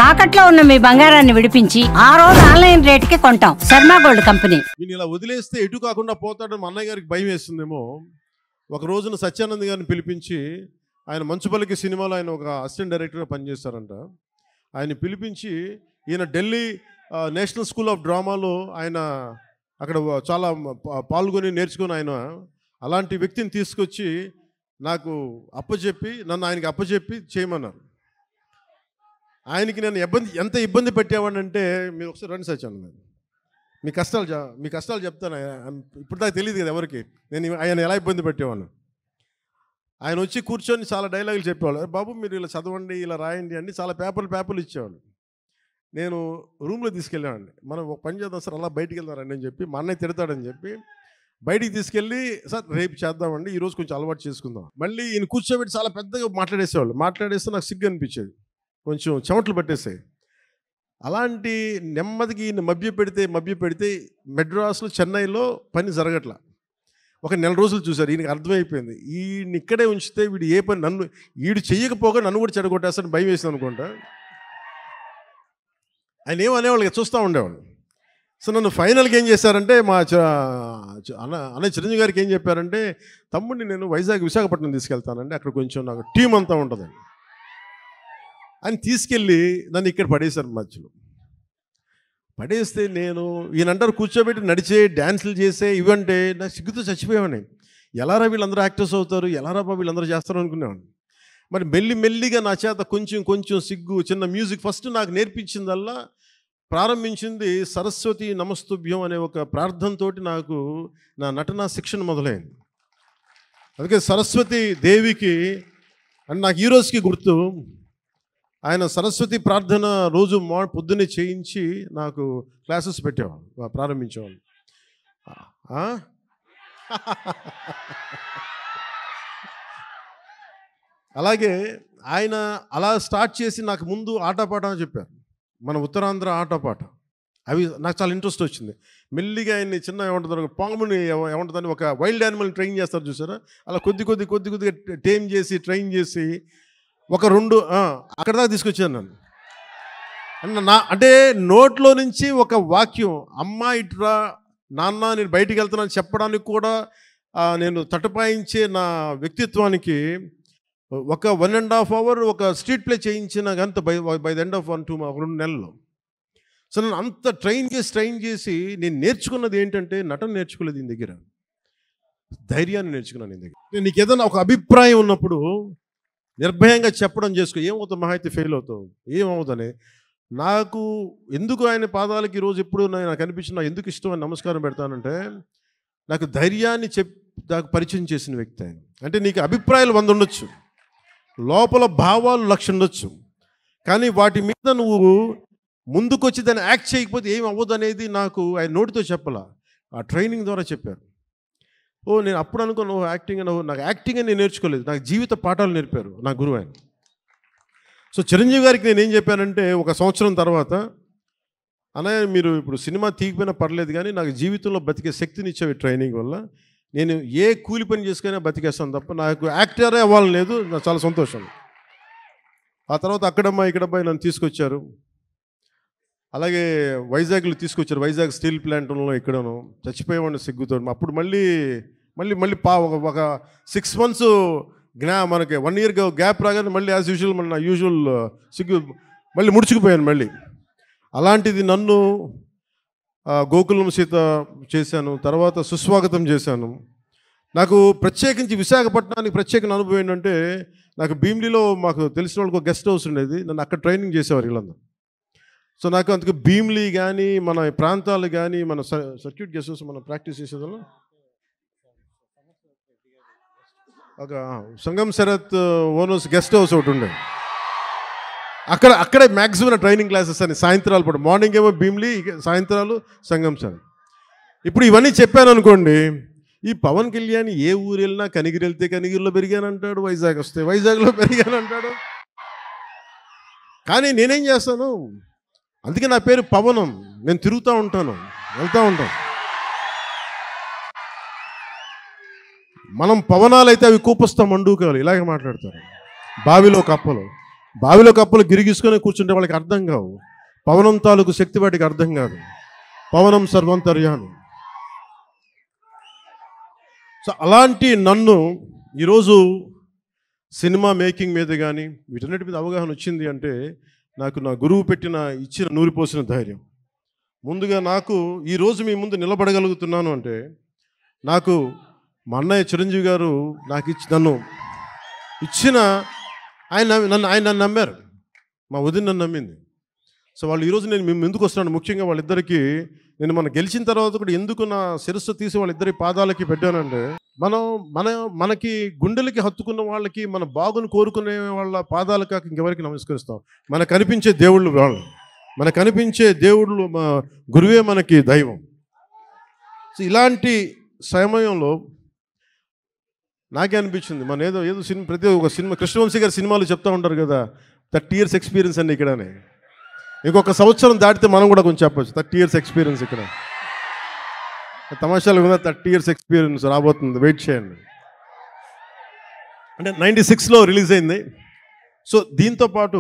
తాకట్లో ఉన్న మీ బంగారాన్ని విడిపించి ఆ రోజు ఆన్లైన్ రేటుకి కొంటాం. Sharma gold company. నేను ఇలా వదిలేస్తే ఎటు కాకుండా పోతాడని మా అన్నయ్య గారికి భయం వేస్తుందేమో. ఒక రోజున సత్యానంద్ గారిని పిలిపించి, ఆయన మంచుపల్లికి సినిమాలో ఆయన ఒక అసిస్టెంట్ డైరెక్టర్గా పనిచేస్తారంట. ఆయన పిలిపించి, ఈయన ఢిల్లీ నేషనల్ స్కూల్ ఆఫ్ డ్రామాలో ఆయన అక్కడ చాలా పాల్గొని నేర్చుకుని ఆయన అలాంటి వ్యక్తిని తీసుకొచ్చి నాకు అప్పచెప్పి, నన్ను ఆయనకి అప్పచెప్పి చేయమన్నారు. ఆయనకి నేను ఎంత ఇబ్బంది పెట్టేవాడినంటే, మీరు ఒకసారి రండి సత్యానంద్, మీ కష్టాలు చెప్తాను. ఇప్పుడు దాకా తెలియదు కదా ఎవరికి నేను ఆయన ఎలా ఇబ్బంది పెట్టేవాడిని. ఆయన వచ్చి కూర్చొని చాలా డైలాగులు చెప్పేవాళ్ళు. బాబు మీరు ఇలా చదవండి, ఇలా రాయండి అని చాలా పేపర్లు ఇచ్చేవాళ్ళు. నేను రూమ్లో తీసుకెళ్ళామండి. మనం ఒక పని చేద్దాం సార్, అలా బయటికి వెళ్తారండి అని చెప్పి, మా అన్నయ్య తిడతాడని చెప్పి బయటికి తీసుకెళ్ళి, సార్ రేపు చేద్దామండి, ఈరోజు కొంచెం అలవాటు చేసుకుందాం. మళ్ళీ ఈయన కూర్చోబెట్టి చాలా పెద్దగా మాట్లాడేస్తే నాకు సిగ్గు అనిపించేది, కొంచెం చెమటలు పట్టేసాయి. అలాంటి నెమ్మదికి ఈయన మభ్య పెడితే మెడ్రాస్లో, చెన్నైలో పని జరగట్లా. ఒక నెల రోజులు చూశారు. ఈయనకి అర్థమైపోయింది, ఈయన ఇక్కడే ఉంచితే వీడు ఏ పని వీడు చెయ్యకపోగా నన్ను కూడా చెడగొట్టేస్తాను భయం వేసింది అనుకుంటా. ఆయన ఏమనేవాళ్ళు, చూస్తూ ఉండేవాళ్ళు. సో నన్ను ఫైనల్గా ఏం చేశారంటే, మా అన్నయ్య చిరంజీవి గారికి ఏం చెప్పారంటే, తమ్ముడిని నేను విశాఖపట్నం తీసుకెళ్తానండి, అక్కడ కొంచెం నాకు టీం అంతా ఉంటుందండి అని తీసుకెళ్ళి నన్ను ఇక్కడ పడేశారు. మధ్యలో పడేస్తే నేను ఈయనంటారు కూర్చోబెట్టి నడిచే, డ్యాన్సులు చేసే, ఇవంటే నాకు సిగ్గుతో చచ్చిపోయామని. ఎలారా వీళ్ళందరూ యాక్టర్స్ అవుతారు, ఎలారా వీళ్ళందరూ చేస్తారు అనుకునేవాడిని. మరి మెల్లిగా నా చేత కొంచెం సిగ్గు, చిన్న మ్యూజిక్ ఫస్ట్ నాకు నేర్పించిందల్లా, ప్రారంభించింది సరస్వతి నమస్తుభ్యం అనే ఒక ప్రార్థనతో నాకు నా నటనా శిక్షణ మొదలైంది. అందుకే సరస్వతి దేవికి అండ్ నాకు ఈ రోజుకి గుర్తు, ఆయన సరస్వతి ప్రార్థన రోజు పొద్దున్నే చేయించి నాకు క్లాసెస్ పెట్టేవాళ్ళు, ప్రారంభించేవాళ్ళు. అలాగే ఆయన అలా స్టార్ట్ చేసి నాకు ముందు ఆటపాట అని చెప్పారు, మన ఉత్తరాంధ్ర ఆటపాట. అవి నాకు చాలా ఇంట్రెస్ట్ వచ్చింది. మెల్లిగా ఆయన్ని చిన్న ఏమంటుంది, పాముని ఏమంటుందని ఒక వైల్డ్ యానిమల్ని ట్రైన్ చేస్తారు చూసారా, అలా కొద్దిగా టేమ్ చేసి ట్రైన్ చేసి ఒక 2 అక్కడ దాకా తీసుకొచ్చాను నన్ను. అంటే నోట్లో నుంచి ఒక వాక్యం, అమ్మ ఇట్రా నాన్న నేను బయటికి వెళ్తున్నాను చెప్పడానికి కూడా నేను తటపాయించే నా వ్యక్తిత్వానికి ఒక 1.5 hour ఒక స్ట్రీట్ ప్లే చేయించిన అంత బై ద ఎండ్ ఆఫ్ 2 నెలల్లో. సో నన్ను అంత ట్రైన్ చేసి నేను నేర్చుకున్నది ఏంటంటే, నటన నేర్చుకోలేదు ఈయన దగ్గర, ధైర్యాన్ని నేర్చుకున్నాను ఈయన దగ్గర. నీకు ఏదైనా ఒక అభిప్రాయం ఉన్నప్పుడు నిర్భయంగా చెప్పడం చేసుకో, ఏమవుతావు, మహా అయితే ఫెయిల్ అవుతావు, ఏమవుతుందని. నాకు ఎందుకు ఆయన పాదాలకి ఈరోజు ఎప్పుడు నాకు అనిపించిన, ఎందుకు ఇష్టం అని నమస్కారం పెడతానంటే, నాకు ధైర్యాన్ని నాకు పరిచయం చేసిన వ్యక్తి ఆయన. అంటే నీకు అభిప్రాయాలు 100 ఉండొచ్చు, లోపల భావాలు 1,00,000 ఉండొచ్చు, కానీ వాటి మీద నువ్వు ముందుకొచ్చి దాన్ని యాక్ట్ చేయకపోతే ఏం అవ్వదు అనేది నాకు ఆయన నోటితో చెప్పాల, ఆ ట్రైనింగ్ ద్వారా చెప్పారు. నేను అప్పుడు అనుకున్నాను, నాకు యాక్టింగ్ అని నేను నేర్చుకోలేదు, నాకు జీవిత పాఠాలు నేర్పారు నా గురువు ఆయన. సో చిరంజీవి గారికి నేను ఏం చెప్పానంటే, ఒక సంవత్సరం తర్వాత, అన్నయ్య మీరు ఇప్పుడు సినిమా తీయకపోయినా పర్లేదు కానీ నాకు జీవితంలో బతికే శక్తిని ఇచ్చేవి ట్రైనింగ్ వల్ల, నేను ఏ కూలి పని చేసుకునే బతికేస్తాను తప్ప నాకు యాక్టరే అవ్వాలని లేదు, నాకు చాలా సంతోషం. ఆ తర్వాత ఇక్కడమ్మాయి నన్ను తీసుకొచ్చారు. అలాగే వైజాగ్లో తీసుకొచ్చారు, వైజాగ్ స్టీల్ ప్లాంట్లో ఇక్కడను చచ్చిపోయేవాడిని సిగ్గుతో. అప్పుడు మళ్ళీ ఒక 6 months మనకి 1 year గ్యాప్ రాగానే మళ్ళీ యాజ్ యూజువల్ మన యూజువల్ సిగ్గు మళ్ళీ ముడుచుకుపోయాను మళ్ళీ. అలాంటిది నన్ను గోకులం సీత చేశాను, తర్వాత సుస్వాగతం చేశాను. నాకు ప్రత్యేకించి విశాఖపట్నానికి ప్రత్యేక అనుభవం ఏంటంటే, నాకు భీమిలిలో మాకు తెలిసిన వాళ్ళకి ఒక గెస్ట్ హౌస్ ఉండేది, నన్ను అక్కడ ట్రైనింగ్ చేసేవారు వీళ్ళందరూ. సో నాకు అందుకు భీమిలి కానీ మన ప్రాంతాలు కానీ మన సర్క్యూట్ గెస్ట్ హౌస్ మనం ప్రాక్టీస్ చేసేదాన్ని. ఒక సంగం శరత్ ఓనర్స్ గెస్ట్ హౌస్ ఒకటి ఉండే, అక్కడే మ్యాక్సిమం ట్రైనింగ్ క్లాసెస్ అని సాయంత్రాలు పూట, మార్నింగ్ ఏమో భీమిలి, సాయంత్రాలు సంగం శరత్. ఇప్పుడు ఇవన్నీ చెప్పాను అనుకోండి, ఈ పవన్ కళ్యాణ్ ఏ ఊరు వెళ్ళినా కనిగిరి వెళ్తే కనిగిరిలో పెరిగానంటాడు, వైజాగ్ వస్తే వైజాగ్లో పెరిగానంటాడు. కానీ నేనేం చేస్తాను, అందుకే నా పేరు పవనం, నేను తిరుగుతూ ఉంటాను, వెళ్తూ ఉంటాను. మనం పవనాలు అయితే అవి కూపస్తా మండూకాలు ఇలాగే మాట్లాడతారు, బావిలో కప్పలు. బావిలో కప్పలు గిరిగిసుకొని కూర్చుంటే వాళ్ళకి అర్థం కావు. పవనం తాలూకు శక్తి వాటికి అర్థం కాదు. పవనం సర్వంతర్యామి. సో అలాంటి నన్ను ఈరోజు సినిమా మేకింగ్ మీద కానీ వీటన్నిటి మీద అవగాహన వచ్చింది అంటే నాకు నా గురువు ఇచ్చిన నూరిపోసిన ధైర్యం. ముందుగా నాకు ఈరోజు మీ ముందు నిలబడగలుగుతున్నాను అంటే నాకు మా అన్నయ్య చిరంజీవి గారు నాకు నన్ను ఇచ్చిన ఆయన నమ్మారు. మా వదిన నన్ను నమ్మింది. సో వాళ్ళు ఈరోజు నేను మేము ఎందుకు వస్తున్నాను, ముఖ్యంగా వాళ్ళిద్దరికీ నేను మనం గెలిచిన తర్వాత కూడా ఎందుకు నా శిరస్సు తీసి వాళ్ళిద్దరి పాదాలకి పెట్టానంటే మనకి గుండెలకి హత్తుకున్న వాళ్ళకి మన బాగుని కోరుకునే వాళ్ళ పాదాలకు ఇంకెవరికి నమస్కరిస్తాం. మనకు కనిపించే దేవుళ్ళు వాళ్ళు, మనకు కనిపించే దేవుళ్ళు మా గురువే మనకి దైవం. సో ఇలాంటి సమయంలో నాకే అనిపించింది ఏదో సినిమా ప్రతి ఒక సినిమా కృష్ణవంశీ గారి సినిమాలు చెప్తూ ఉంటారు కదా 30 years ఎక్స్పీరియన్స్ అండి ఇక్కడనే. ఇంకొక సంవత్సరం దాటితే మనం కూడా కొంచెం చెప్పచ్చు 30 years ఎక్స్పీరియన్స్ ఇక్కడ. తమాషాలు కదా 30 years ఎక్స్పీరియన్స్ రాబోతుంది, వెయిట్ చేయండి. అంటే 96లో రిలీజ్ అయింది. సో దీంతో పాటు